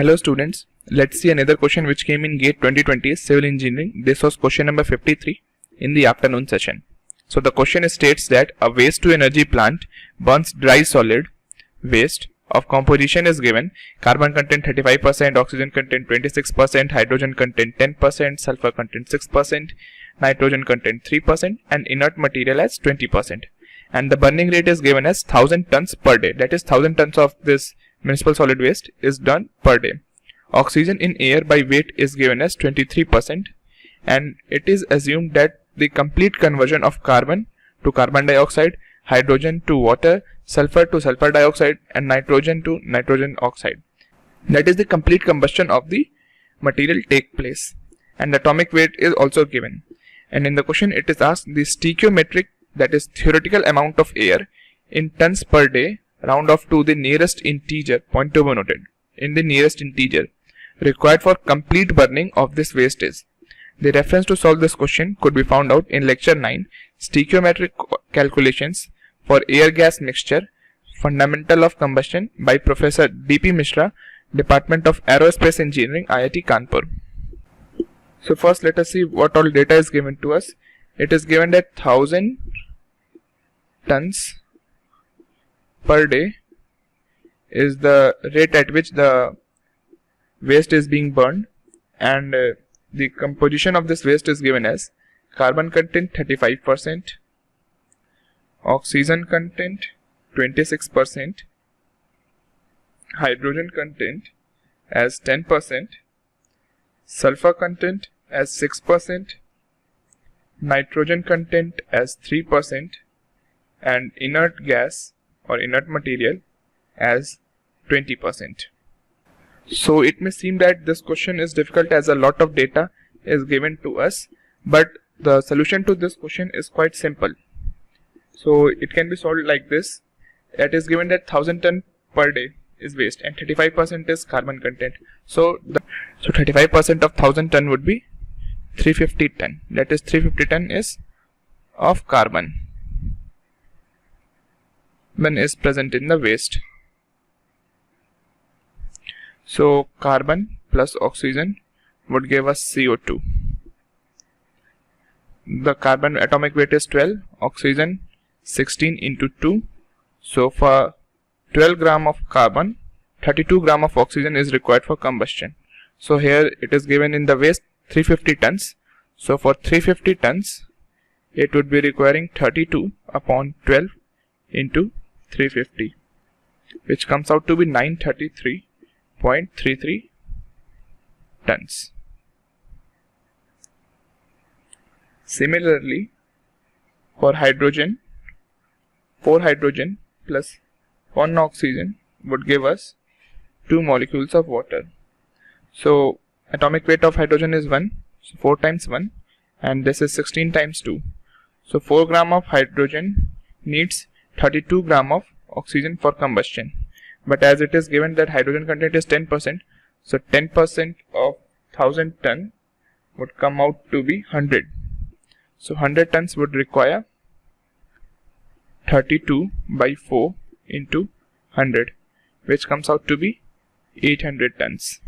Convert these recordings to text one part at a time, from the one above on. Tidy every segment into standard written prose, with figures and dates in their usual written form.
Hello students, let's see another question which came in GATE 2020 Civil Engineering. This was question number 53 in the afternoon session. So the question states that a waste to energy plant burns dry solid waste of composition is given: carbon content 35%, oxygen content 26%, hydrogen content 10%, sulfur content 6%, nitrogen content 3% and inert material as 20%. And the burning rate is given as 1000 tons per day. That is 1000 tons of this municipal solid waste is done per day. Oxygen in air by weight is given as 23%, and it is assumed that the complete conversion of carbon to carbon dioxide, hydrogen to water, sulfur to sulfur dioxide and nitrogen to nitrogen oxide, that is the complete combustion of the material take place, and the atomic weight is also given. And in the question it is asked the stoichiometric, that is theoretical amount of air in tons per day, round off to the nearest integer, point to be noted, in the nearest integer, required for complete burning of this waste is. The reference to solve this question could be found out in lecture 9, stoichiometric calculations for air gas mixture, fundamental of combustion, by Professor D.P. Mishra, Department of Aerospace Engineering, IIT Kanpur. So first let us see what all data is given to us. It is given that 1000 tons per day is the rate at which the waste is being burned, and the composition of this waste is given as carbon content 35%, oxygen content 26%, hydrogen content as 10%, sulfur content as 6%, nitrogen content as 3%, and inert gas or inert material as 20%. So it may seem that this question is difficult as a lot of data is given to us, but the solution to this question is quite simple. So it can be solved like this. It is given that 1000 ton per day is waste and 35% is carbon content. So 35% of 1000 ton would be 350 ton. That is 350 ton is of carbon when is present in the waste. So carbon plus oxygen would give us CO2. The carbon atomic weight is 12, oxygen 16 into 2. So for 12 gram of carbon, 32 gram of oxygen is required for combustion. So here it is given in the waste 350 tons. So for 350 tons, it would be requiring 32 upon 12 into 350, which comes out to be 933.33 tons. Similarly, for hydrogen, 4 hydrogen plus 1 oxygen would give us 2 molecules of water. So atomic weight of hydrogen is 1, so 4 times 1, and this is 16 times 2. So 4 gram of hydrogen needs 32 gram of oxygen for combustion. But as it is given that hydrogen content is 10%, so 10% of 1000 ton would come out to be 100. So 100 tons would require 32 by 4 into 100, which comes out to be 800 tons.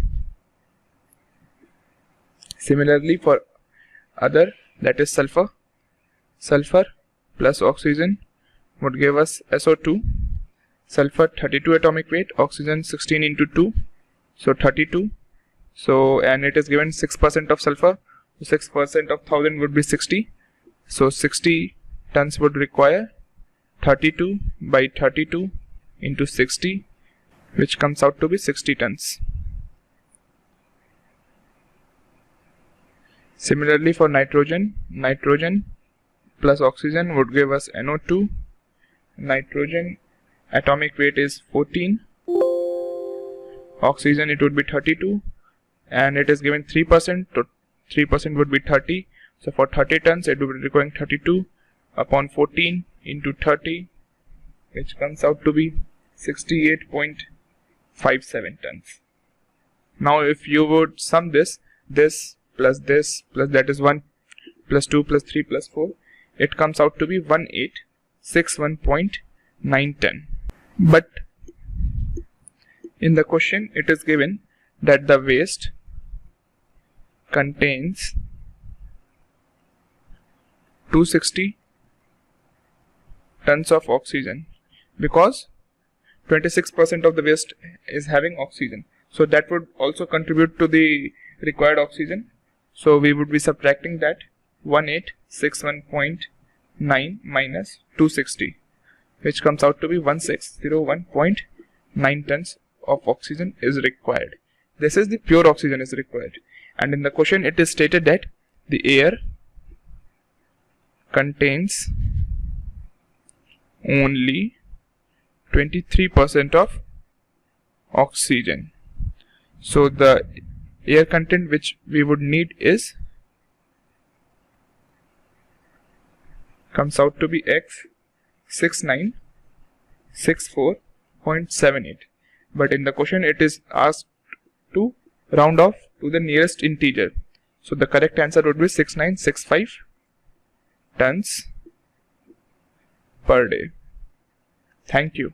Similarly for other, that is sulfur plus oxygen would give us SO2. Sulfur 32 atomic weight, oxygen 16 into 2, so 32. So and it is given 6% of sulfur, so 6% of 1000 would be 60. So 60 tons would require 32 by 32 into 60, which comes out to be 60 tons. Similarly for nitrogen plus oxygen would give us NO2. Nitrogen atomic weight is 14, oxygen it would be 32, and it is given 3%, so 3% would be 30. So for 30 tons it would be requiring 32 upon 14 into 30, which comes out to be 68.57 tons. Now if you would sum this plus that is 1 plus 2 plus 3 plus 4, it comes out to be 1861.9 ton. But in the question it is given that the waste contains 260 tons of oxygen, because 26% of the waste is having oxygen, so that would also contribute to the required oxygen. So we would be subtracting that 1861.9 minus 260, which comes out to be 1601.9 tons of oxygen is required. This is the pure oxygen is required, and in the question it is stated that the air contains only 23% of oxygen. So the air content which we would need is comes out to be X 6964.78, but in the question it is asked to round off to the nearest integer, so the correct answer would be 6965 tons per day. Thank you.